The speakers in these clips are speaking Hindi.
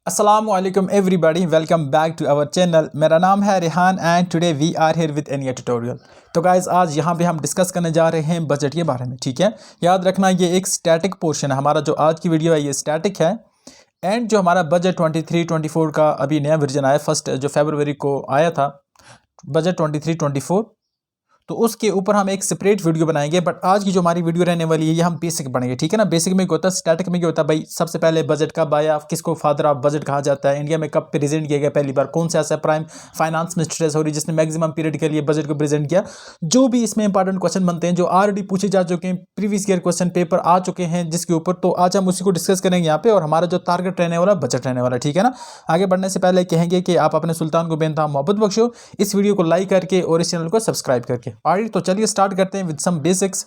अस्सलाम वालेकुम everybody, welcome back to our channel. मेरा नाम है Rehan and today we are here with an tutorial. तो गाइस आज यहाँ पे हम डिस्कस करने जा रहे हैं बजट के बारे में। ठीक है, याद रखना ये एक स्टैटिक पोर्शन है। हमारा जो आज की वीडियो है ये स्टैटिक है। एंड जो हमारा बजट 23-24 का अभी नया वर्जन आया, फर्स्ट जो फरवरी को आया था बजट 23-24, तो उसके ऊपर हम एक सेपरेट वीडियो बनाएंगे। बट आज की जो हमारी वीडियो रहने वाली है ये हम बेसिक पढ़ेंगे। ठीक है ना, बेसिक में क्या होता है, स्टैटिक में क्या होता है भाई, सबसे पहले बजट कब आया, किसको फादर ऑफ बजट कहा जाता है, इंडिया में कब प्रेजेंट किया गया पहली बार, कौन सा ऐसा प्राइम फाइनेंस मिनिस्टर सॉरी जिसने मैक्सिमम पीरियड के लिए बजट को प्रेजेंट किया। जो भी इसमें इंपॉर्टेंट क्वेश्चन बनते हैं जो ऑलरेडी पूछे जा चुके हैं, प्रीवियस ईयर क्वेश्चन पेपर आ चुके हैं जिसके ऊपर, तो आज हम उसी को डिस्कस करेंगे यहाँ पे। और हमारा जो टारगेट रहने वाला बजट रहने वाला, ठीक है ना। आगे बढ़ने से पहले कहेंगे कि आप अपने सुल्तान को बेनतहा मोहब्बत बख्शो, इस वीडियो को लाइक करके और इस चैनल को सब्सक्राइब करके। ऑलराइट, तो चलिए स्टार्ट करते हैं विद सम बेसिक्स।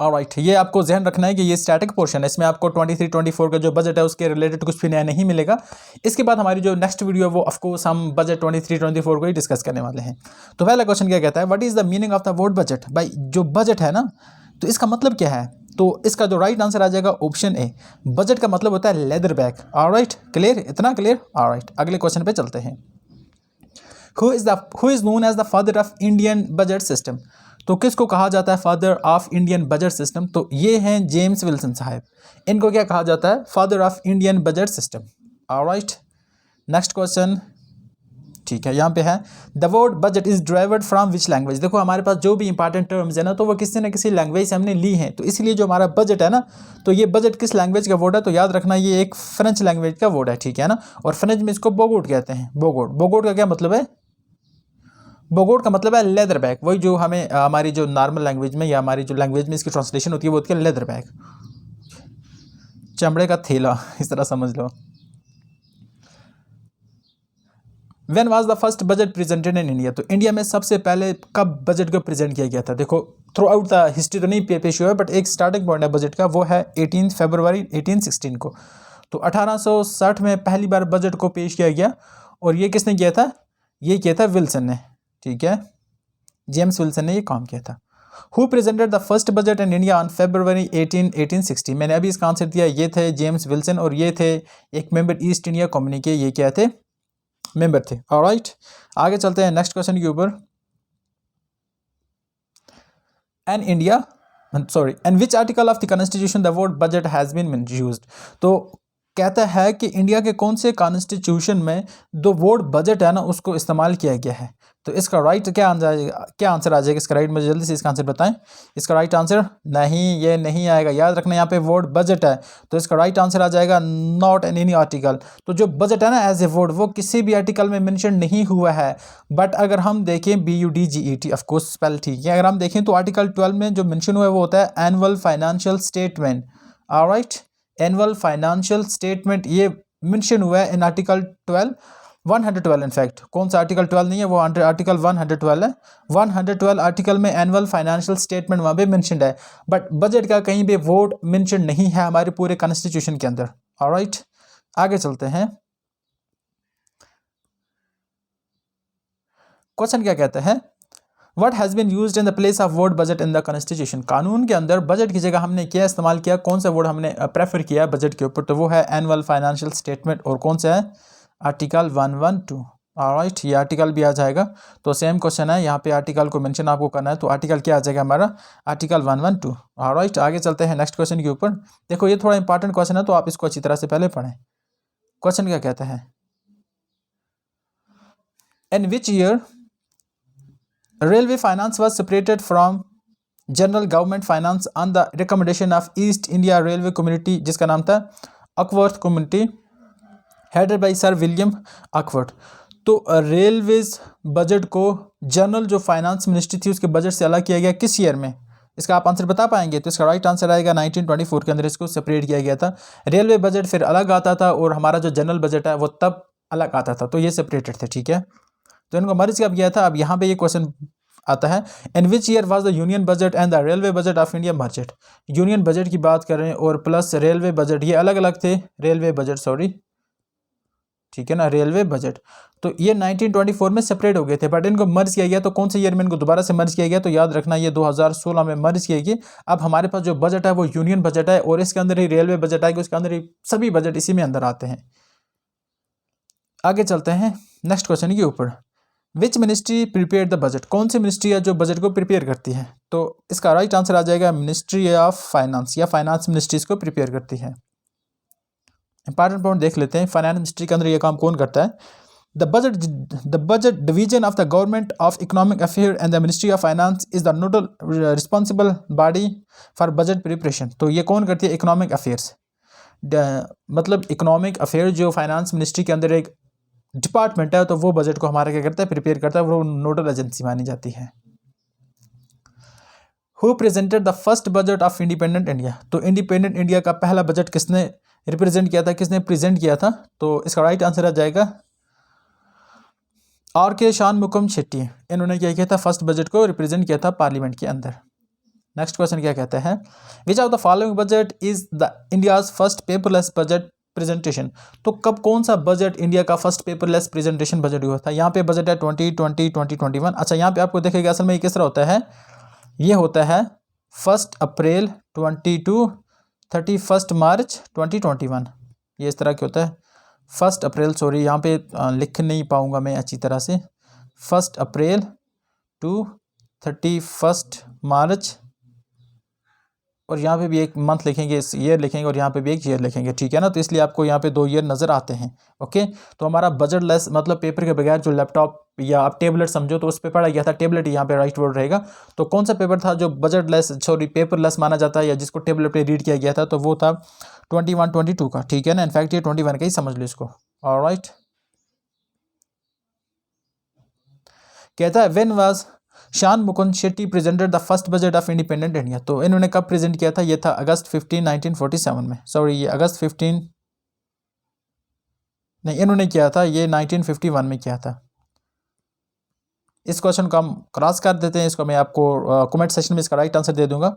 ऑलराइट, ये आपको ध्यान रखना है कि ये स्टैटिक पोर्शन है, इसमें आपको 23-24 का जो बजट है उसके रिलेटेड कुछ भी नया नहीं मिलेगा। इसके बाद हमारी जो नेक्स्ट वीडियो है वो ऑफकोर्स हम बजट 23-24 को ही डिस्कस करने वाले हैं। तो पहला क्वेश्चन क्या कहता है, what is the meaning of the word budget. भाई जो बजट है ना, तो इसका मतलब क्या है, तो इसका जो राइट आंसर आ जाएगा ऑप्शन ए। बजट का मतलब होता है लेदर बैग। ऑलराइट, क्लियर, इतना क्लियर। ऑलराइट, अगले क्वेश्चन पे चलते हैं। Who is known as the father of Indian budget system. तो किसको कहा जाता है father of Indian budget system, तो ये हैं जेम्स विल्सन साहब। इनको क्या कहा जाता है, father of Indian budget system. Alright, next question. ठीक है, यहाँ पे है the word budget is derived from which language. देखो हमारे पास जो भी इंपॉर्टेंट टर्म्स है ना, तो वो किसी न किसी लैंग्वेज से हमने ली हैं, तो इसलिए जो हमारा बजट है ना, तो ये बजट किस लैंग्वेज का वर्ड है, तो याद रखना ये एक फ्रेंच लैंग्वेज का वर्ड है। ठीक है ना, और फ्रेंच में इसको बोगोट कहते हैं। बोगोट, बोगोट का क्या मतलब है, बोगोट का मतलब है लेदर बैग। वही जो हमें हमारी जो नॉर्मल लैंग्वेज में या हमारी जो लैंग्वेज में इसकी ट्रांसलेशन होती है वो होती है लेदर बैग, चमड़े का थैला, इस तरह समझ लो। When was the first budget presented in India. तो इंडिया में सबसे पहले कब बजट को प्रेजेंट किया गया था। देखो थ्रू आउट द हिस्ट्री तो नहीं पेश हुआ है, बट एक स्टार्टिंग पॉइंट है बजट का, वो है 18 फरवरी 1816 को। तो 1860 में पहली बार बजट को पेश किया गया, और ये किसने किया था, ये किया था विल्सन ने। ठीक है, जेम्स विल्सन ने ये काम किया था। Who presented the first budget in India on फरवरी 1860। मैंने अभी इसका आंसर दिया, ये थे जेम्स विल्सन, और ये थे एक मेंबर ईस्ट इंडिया कंपनी के, ये क्या थे, मेंबर थे। ऑलराइट, आगे चलते हैं नेक्स्ट क्वेश्चन के ऊपर। In India sorry in which article of the constitution the word budget has been used. तो कहता है कि इंडिया के कौन से कॉन्स्टिट्यूशन में दो वर्ड बजट है ना उसको इस्तेमाल किया गया है। तो इसका राइट क्या आंसर आ जाएगा इसका राइट, मुझे जल्दी से इसका आंसर बताएं। इसका राइट आंसर नहीं, ये नहीं आएगा। याद रखना यहाँ पे वर्ड बजट है, तो इसका राइट आंसर आ जाएगा नॉट इन एनी आर्टिकल। तो जो बजट है ना एज ए वर्ड, वो किसी भी आर्टिकल में मेंशन नहीं हुआ है। बट अगर हम देखें BUDGET, ऑफकोर्स स्पेल ठीक है, अगर हम देखें तो आर्टिकल 12 में जो मेंशन हुआ है वो होता है annual financial statement. Alright, annual financial statement ये मेंशन हुआ है इन आर्टिकल 112। इनफैक्ट कौन सा आर्टिकल 12 नहीं है, वो आर्टिकल 112 है। 112 आर्टिकल में एनुअल फाइनेंशियल स्टेटमेंट वहाँ पे मेंशनड है, बट बजट का कहीं भी वर्ड मेंशन नहीं है हमारे पूरे कॉन्स्टिट्यूशन के अंदर। ऑलराइट, आगे चलते हैं। क्वेश्चन क्या कहता है, What has been used in the place of word budget in the constitution। कानून के अंदर बजट की जगह हमने क्या इस्तेमाल किया, कौन सा वर्ड हमने प्रेफर किया बजट के ऊपर, तो वो है एनुअल फाइनेंशियल स्टेटमेंट। और कौन सा है, आर्टिकल 112। ऑलराइट, ये आर्टिकल भी आ जाएगा। तो सेम क्वेश्चन है, यहाँ पे आर्टिकल को मेंशन आपको करना है, तो आर्टिकल क्या आ जाएगा हमारा, आर्टिकल 112। ऑलराइट, आगे चलते हैं नेक्स्ट क्वेश्चन के ऊपर। देखो ये थोड़ा इंपॉर्टेंट क्वेश्चन है, तो आप इसको अच्छी तरह से पहले पढ़ें। क्वेश्चन क्या कहता है, in which year railway finance was separated from general government finance on the recommendation of East India railway community, जिसका नाम था Acworth community, headed by sir William Acworth. तो रेलवेज बजट को जनरल जो फाइनेंस मिनिस्ट्री थी उसके बजट से अलग किया गया किस ईयर में, इसका आप आंसर बता पाएंगे। तो इसका राइट आंसर आएगा 1924 के अंदर इसको सेपरेट किया गया था। रेलवे बजट फिर अलग आता था और हमारा जो जनरल बजट है वो तब अलग आता था, तो ये सेपरेटेड थे। ठीक है, तो इनको मर्ज कब किया था। अब यहाँ पे ये क्वेश्चन आता है, in which year was the union budget and the railway budget of India budget. Union budget की बात कर रहे हैं और प्लस रेलवे बजट, ये अलग अलग थे, रेलवे बजट सॉरी। ठीक है ना, रेलवे बजट। तो ये 1924 में सेपरेट हो गए थे, बट इनको मर्ज किया गया। तो कौन से ईयर में इनको दोबारा से मर्ज किया गया? तो याद रखना ये 2016 में मर्ज किया गया। अब हमारे पास जो बजट है वो यूनियन बजट है, और इसके अंदर ही रेलवे बजट आएगा, उसके अंदर ही सभी बजट इसी में अंदर आते हैं। आगे चलते हैं नेक्स्ट क्वेश्चन के ऊपर। Which ministry prepare the budget? कौन सी मिनिस्ट्री है जो बजट को प्रिपेयर करती है? तो इसका राइट आंसर आ जाएगा मिनिस्ट्री ऑफ फाइनेंस, या फाइनेंस मिनिस्ट्री इसको प्रिपेयर करती है। इंपॉर्टेंट पॉइंट देख लेते हैं, फाइनेंस मिनिस्ट्री के अंदर ये काम कौन करता है? The budget division of the government of economic affair and the ministry of finance is the nodal responsible body for budget preparation. तो ये कौन करती है? इकोनॉमिक अफेयर्स, मतलब इकोनॉमिक अफेयर जो फाइनेंस मिनिस्ट्री के अंदर एक डिपार्टमेंट है, तो वो बजट को हमारा क्या करता है? प्रिपेयर करता है, वो नोडल एजेंसी मानी जाती है। Who presented the first budget of independent India? तो इंडिपेंडेंट इंडिया का पहला बजट किसने रिप्रेजेंट किया था, किसने प्रेजेंट किया था? तो इसका राइट आंसर आ जाएगा R.K. शानमुगम शेट्टी। इन्होंने क्या किया था? फर्स्ट बजट को रिप्रेजेंट किया था पार्लियामेंट के अंदर। नेक्स्ट क्वेश्चन क्या कहता है? विच of the following budget is the India's first paperless budget presentation? तो कब कौन सा बजट इंडिया का फर्स्ट पेपरलेस प्रेजेंटेशन बजट हुआ था? यहाँ पे बजट है 2020 2021। अच्छा, यहाँ पे आपको देखेगा असल में किस तरह होता है, ये होता है 1 अप्रैल 22 31 मार्च 2021, ये इस तरह के होता है। 1 अप्रैल, सॉरी यहाँ पे लिख नहीं पाऊंगा मैं अच्छी तरह से, 1 अप्रैल टू 31 मार्च, और यहाँ पे भी एक मंथ लिखेंगे, इस ईयर लिखेंगे, और यहाँ पे भी एक ईयर लिखेंगे, ठीक है ना। तो इसलिए आपको यहाँ पे 2 ईयर नज़र आते हैं। ओके, तो हमारा बजट लेस मतलब पेपर के बगैर जो लैपटॉप या आप टेबलेट समझो तो उस पर पढ़ा गया था, टेबलेट यहाँ पे राइट वर्ड रहेगा। तो कौन सा पेपर था जो बजट लेस पेपर लेस माना जाता है, या जिसको टेबलेट पे रीड किया गया था? तो वो था 21-22 का, ठीक है ना। इनफैक्ट ये 21 का ही समझ लो इसको। ऑलराइट, कहता है when was Shanmugam Shetty presented the first budget of independent India? तो इन्होंने कब प्रेजेंट किया था? ये था अगस्त 15 1947 में। सॉरी, ये अगस्त 15 नहीं, इन्होंने किया था ये 1951 में किया था। इस क्वेश्चन को हम क्रॉस कर देते हैं, इसको मैं आपको कमेंट सेक्शन में इसका राइट आंसर दे दूंगा।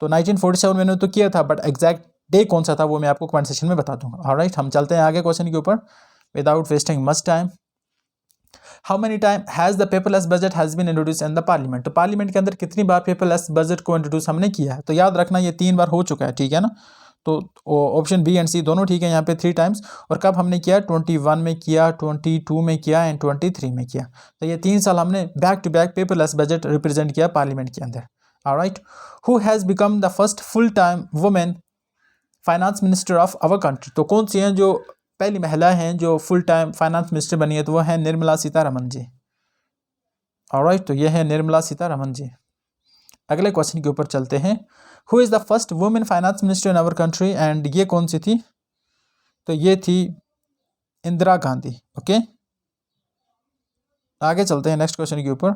तो 1947 में इन्होंने तो किया था, बट एग्जैक्ट डे कौन सा था वो मैं आपको कमेंट सेक्शन में बता दूंगा। ऑलराइट, हम चलते हैं आगे क्वेश्चन के ऊपर without wasting much time. How many time has the paperless budget has been introduce in the parliament? तो पार्लियामेंट के अंदर कितनी बार पेपरलेस बजट को इंट्रोड्यूस हमने किया है? तो याद रखना ये 3 बार हो चुका है, ठीक है ना। तो ऑप्शन बी एंड सी दोनों ठीक है, यहाँ पे 3 टाइम्स। और कब हमने किया? 21 में किया, 22 में किया एंड 23 में किया। तो ये 3 साल हमने back to back paperless budget represent किया पार्लियामेंट के अंदर। Alright, who has become the first full time women finance minister of our country? तो कौन सी हैं जो पहली महिला हैं जो फुल टाइम फाइनेंस मिनिस्टर बनी है? तो वो है निर्मला सीतारमन जी। ऑलराइट, तो ये है निर्मला सीतारमन जी। अगले क्वेश्चन के ऊपर चलते हैं। Who is the first women finance minister in our country? And ये कौन सी थी? तो ये थी इंदिरा गांधी। ओके, आगे चलते हैं नेक्स्ट क्वेश्चन के ऊपर।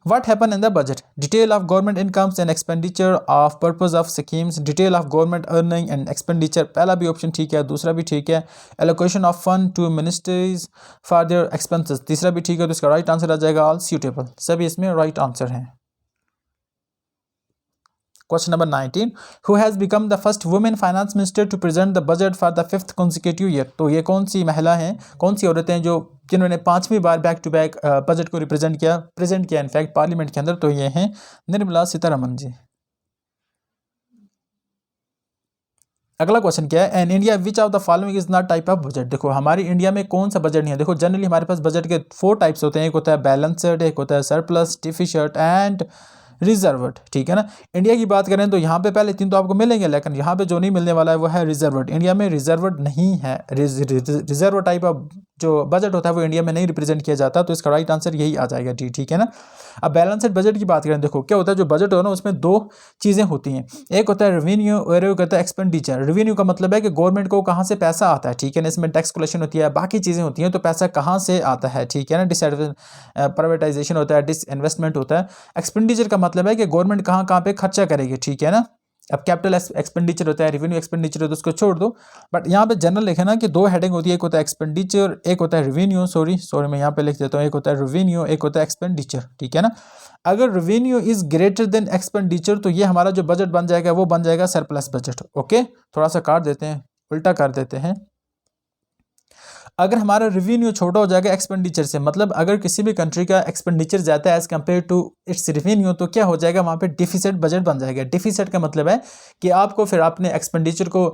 What happened in the budget? Detail of government incomes and expenditure of purpose of schemes. Detail of government earning and expenditure. पहला भी ऑप्शन ठीक है, दूसरा भी ठीक है। Allocation of fund to ministries for their expenses. तीसरा भी ठीक है, तो इसका राइट आंसर आ जाएगा ऑल suitable। सभी इसमें राइट आंसर हैं। Question number 19. Who has become the first woman finance minister to present the budget for the 5th consecutive year? तो ये कौन सी महिला हैं, कौन सी औरतें हैं जो जिन्होंने 5वीं बार बैक टू बैक बजट को प्रेजेंट किया इनफैक्ट पार्लियामेंट के अंदर? तो ये हैं निर्मला सीतारमन जी। अगला क्वेश्चन क्या है? In India which of the following is not type of budget? देखो हमारी इंडिया में कौन सा बजट नहीं है। देखो जनरली हमारे पास बजट के 4 टाइप्स होते हैं, एक होता है बैलेंस्ड, एक होता है सरप्लस, डिफिशिट एंड रिजर्व्ड, ठीक है ना। इंडिया की बात करें तो यहाँ पे पहले 3 तो आपको मिलेंगे, लेकिन यहाँ पे जो नहीं मिलने वाला है वो है रिजर्व्ड। इंडिया में रिजर्व्ड नहीं है, रिजर्व टाइप ऑफ जो बजट होता है वो इंडिया में नहीं रिप्रेजेंट किया जाता। तो इसका राइट आंसर यही आ जाएगा डी, ठीक है ना। अब बैलेंस्ड बजट की बात करें, देखो क्या होता है, जो बजट हो ना उसमें 2 चीज़ें होती हैं, एक होता है रेवेन्यू और एक होता है एक्सपेंडिचर। रेवेन्यू का मतलब है कि गवर्नमेंट को कहाँ से पैसा आता है, ठीक है ना, इसमें टैक्स कलेक्शन होती है, बाकी चीज़ें होती हैं, तो पैसा कहाँ से आता है, ठीक है ना, प्राइवेटाइजेशन होता है, डिसइन्वेस्टमेंट होता है। एक्सपेंडिचर का मतलब है कि गवर्नमेंट कहाँ कहाँ पे खर्चा करेगी, ठीक है ना। अब कैपिटल एक्सपेंडिचर होता है, रेवेन्यू एक्सपेंडिचर होता है, उसको छोड़ दो। बट यहाँ पे जनरल लिखे ना कि 2 हेडिंग होती है, एक होता है एक्सपेंडिचर, एक होता है रेवेन्यू। सॉरी मैं यहाँ पे लिख देता हूँ, एक होता है रेवेन्यू, एक होता है एक्सपेंडिचर, ठीक है ना। अगर revenue is greater than expenditure तो ये हमारा जो बजट बन जाएगा वो बन जाएगा सरप्लस बजट। ओके, थोड़ा सा काट देते हैं, उल्टा कर देते हैं। अगर हमारा रेवेन्यू छोटा हो जाएगा एक्सपेंडिचर से, मतलब अगर किसी भी कंट्री का एक्सपेंडिचर ज़्यादा है as compare to its revenue, तो क्या हो जाएगा, वहाँ पे डिफिसिट बजट बन जाएगा। डिफिसिट का मतलब है कि आपको फिर अपने एक्सपेंडिचर को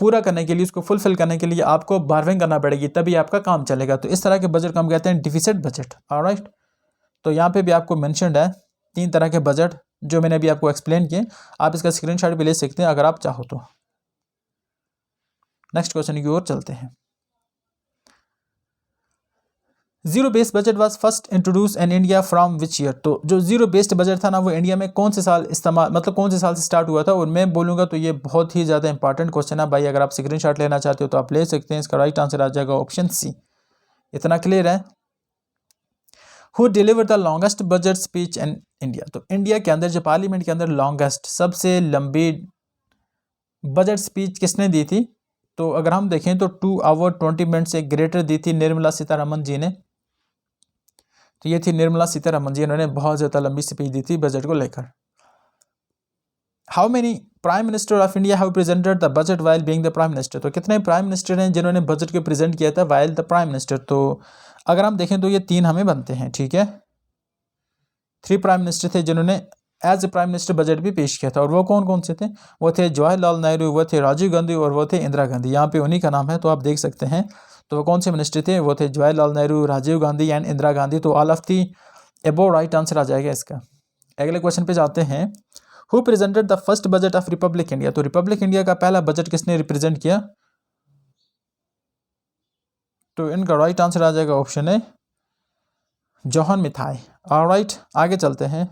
पूरा करने के लिए, उसको फुलफिल करने के लिए आपको बारविंग करना पड़ेगी, तभी आपका काम चलेगा। तो इस तरह के बजट को हम कहते हैं डिफिसिट बजट। ऑलराइट, तो यहाँ पर भी आपको मैंशनड है 3 तरह के बजट जो मैंने अभी आपको एक्सप्लेन किए। आप इसका स्क्रीनशॉट भी ले सकते हैं अगर आप चाहो तो। नेक्स्ट क्वेश्चन की ओर चलते हैं। Zero based budget was first introduce in India from which year. तो जो जीरो बेस्ड बजट था ना, वो इंडिया में कौन से साल इस्तेमाल, मतलब कौन से साल से स्टार्ट हुआ था, और मैं बोलूँगा तो ये बहुत ही ज़्यादा इंपॉर्टेंट क्वेश्चन है भाई। अगर आप स्क्रीनशॉट लेना चाहते हो तो आप ले सकते हैं। इसका राइट आंसर आ जाएगा ऑप्शन सी। इतना क्लियर है। Who deliver the longest budget speech in India. तो इंडिया के अंदर जो पार्लियामेंट के अंदर लॉन्गेस्ट, सबसे लंबी बजट स्पीच किसने दी थी, तो अगर हम देखें तो 2 आवर 20 मिनट से ग्रेटर दी थी निर्मला सीतारमन जी ने। तो ये थी निर्मला सीतारमन जी, इन्होंने बहुत ज़्यादा लंबी स्पीच दी थी बजट को लेकर। How many prime minister of India have presented the budget while being the prime minister. तो कितने प्राइम मिनिस्टर हैं जिन्होंने बजट को प्रेजेंट किया था वाइल द प्राइम मिनिस्टर। तो अगर हम देखें तो ये 3 हमें बनते हैं, ठीक है। 3 प्राइम मिनिस्टर थे जिन्होंने as a prime minister budget भी पेश किया था, और वो कौन कौन से थे, वो थे जवाहरलाल नेहरू, वो थे राजीव गांधी, और वो थे इंदिरा गांधी। यहाँ पे उन्हीं का नाम है, तो आप देख सकते हैं। तो वो कौन से मिनिस्टर थे, वो थे जवाहरलाल नेहरू, राजीव गांधी एंड इंदिरा गांधी। तो all of the above right answer आ जाएगा इसका। अगले क्वेश्चन पे जाते हैं। Who presented the first budget of republic India. तो रिपब्लिक इंडिया का पहला बजट किसने रिप्रेजेंट किया, तो इनका राइट आंसर आ जाएगा ऑप्शन ए, जॉन मिथाई। ऑलराइट, आगे चलते हैं।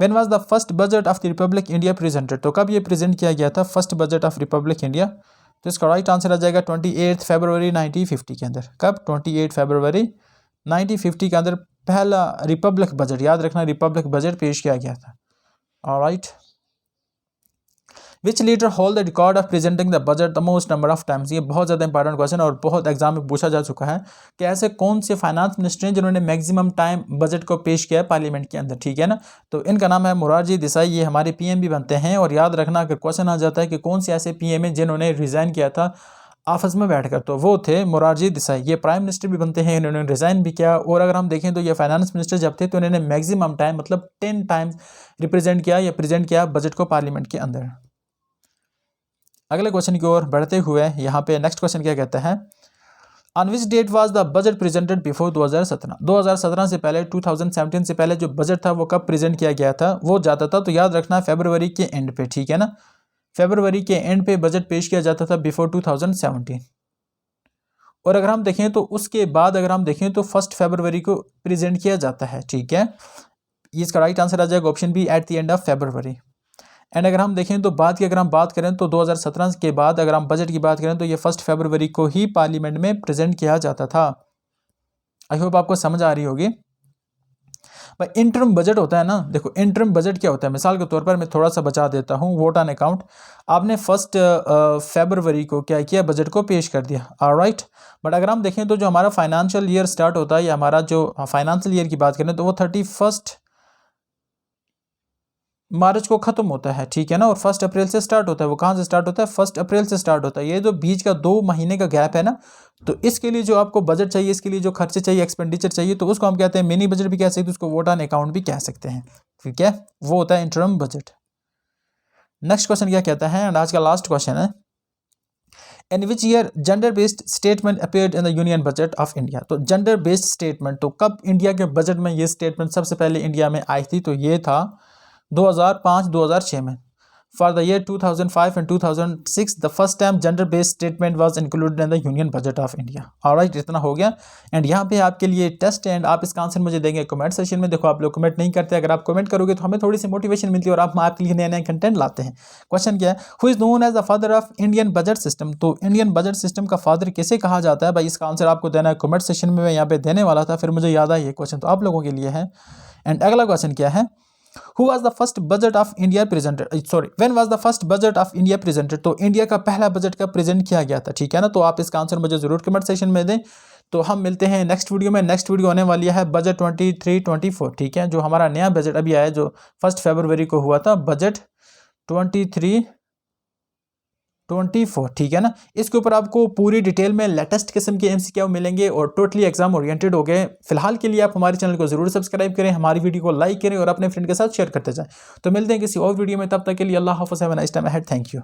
When was the first budget of the Republic India presented। तो कब ये प्रेजेंट किया गया था first budget of republic India. तो इसका राइट आंसर आ जाएगा 28 फरवरी 1950 के अंदर। कब, 28 फरवरी 1950 के अंदर पहला रिपब्लिक बजट, याद रखना रिपब्लिक बजट पेश किया गया था। Alright, which leader hold the record of presenting the budget the most number of times. ये बहुत ज़्यादा इंपॉर्टेंट क्वेश्चन और बहुत एग्जाम में पूछा जा चुका है कि ऐसे कौन से फाइनेंस मिनिस्टर हैं जिन्होंने मैक्सिमम टाइम बजट को पेश किया है पार्लियामेंट के अंदर, ठीक है ना। तो इनका नाम है मोरारजी देसाई। ये हमारे पीएम भी बनते हैं। और याद रखना अगर क्वेश्चन आ जाता है कि कौन से ऐसे पीएम हैं जिन्होंने रिज़ाइन किया था ऑफिस में बैठकर, तो वो थे मोरारजी देसाई। ये प्राइम मिनिस्टर भी बनते हैं, इन्होंने रिज़ाइन भी किया। और अगर हम देखें तो ये फाइनेंस मिनिस्टर जब थे तो इन्होंने मैक्सिमम टाइम मतलब 10 टाइम्स रिप्रेजेंट किया या प्रेजेंट किया बजट को पार्लियामेंट के अंदर। अगले क्वेश्चन की ओर बढ़ते हुए यहाँ पे नेक्स्ट क्वेश्चन क्या कहता है, on which date was the budget presented before 2017। 2017 से पहले, 2017 से पहले जो बजट था वो कब प्रेजेंट किया गया था, वो जाता था। तो याद रखना फरवरी के एंड पे, ठीक है ना। फरवरी के एंड पे बजट पेश किया जाता था बिफोर 2017। और अगर हम देखें तो उसके बाद अगर हम देखें तो 1 फरवरी को प्रेजेंट किया जाता है, ठीक है। इसका राइट आंसर आ जाएगा option B, at the end of February. And अगर हम देखें तो बाद की अगर हम बात करें तो 2017 के बाद अगर हम बजट की बात करें तो ये 1 फरवरी को ही पार्लियामेंट में प्रेजेंट किया जाता था। आई होप आपको समझ आ रही होगी। भाई इंटरम बजट होता है ना, देखो इंटरम बजट क्या होता है, मिसाल के तौर पर मैं थोड़ा सा बचा देता हूँ। वोट ऑन अकाउंट, आपने 1 फरवरी को क्या किया, बजट को पेश कर दिया। ऑलराइट, बट अगर हम देखें तो जो हमारा फाइनेंशियल ईयर स्टार्ट होता है या हमारा जो फाइनेंशियल ईयर की बात करें तो वो 31 मार्च को खत्म होता है, ठीक है ना। और 1 अप्रैल से स्टार्ट होता है। वो कहाँ से स्टार्ट होता है, 1 अप्रैल से स्टार्ट होता है। ये जो बीच का 2 महीने का गैप है ना, तो इसके लिए जो आपको बजट चाहिए, इसके लिए जो खर्चे चाहिए, एक्सपेंडिचर चाहिए, तो उसको हम कहते हैं मिनी बजट भी कह सकते हैं, उसको वोट ऑन अकाउंट भी कह सकते हैं, ठीक है। वो होता है इंटरम बजट। नेक्स्ट क्वेश्चन क्या कहता है, एंड आज का लास्ट क्वेश्चन है, in which year gender based statement appeared in the union budget of India. तो जेंडर बेस्ड स्टेटमेंट, तो कब इंडिया के बजट में ये स्टेटमेंट सबसे पहले इंडिया में आई थी, तो ये था 2005-2006 में। For the year 2005 and 2006 the first time gender based statement was included in the union budget of India. Alright, इतना हो गया। एंड यहाँ पे आपके लिए टेस्ट एंड आप इसका आंसर मुझे देंगे कमेंट सेशन में। देखो आप लोग कमेंट नहीं करते, अगर आप कमेंट करोगे तो हमें थोड़ी सी मोटिवेशन मिलती है और आप आपके लिए नए नए कंटेंट लाते हैं। क्वेश्चन क्या है, who is known as the father of Indian budget system. तो इंडियन बजट सिस्टम का फादर किसे कहा जाता है भाई, इसका आंसर आपको देना है कमेंट सेशन में। मैं यहाँ पे देने वाला था, फिर मुझे याद आया ये क्वेश्चन तो आप लोगों के लिए है। एंड अगला क्वेश्चन क्या है, Who was the first budget of India presented? When was the first budget of India presented? तो इंडिया का पहला बजट का प्रेजेंट किया गया था, ठीक है ना। तो आप इसका आंसर मुझे जरूर कमेंट सेशन में दें। तो हम मिलते हैं नेक्स्ट वीडियो में। नेक्स्ट वीडियो होने वाली है बजट 23-24, ठीक है। जो हमारा नया बजट अभी आया, जो 1 फरवरी को हुआ था, बजट 24, ठीक है ना। इसके ऊपर आपको पूरी डिटेल में लेटेस्ट किस्म के MCQ मिलेंगे और टोटली एग्जाम ओरिएंटेड हो गए। फिलहाल के लिए आप हमारे चैनल को जरूर सब्सक्राइब करें, हमारी वीडियो को लाइक करें और अपने फ्रेंड के साथ शेयर करते जाएं। तो मिलते हैं किसी और वीडियो में, तब तक के लिए अल्लाह हाफ़िज़, have a nice time ahead, thank you.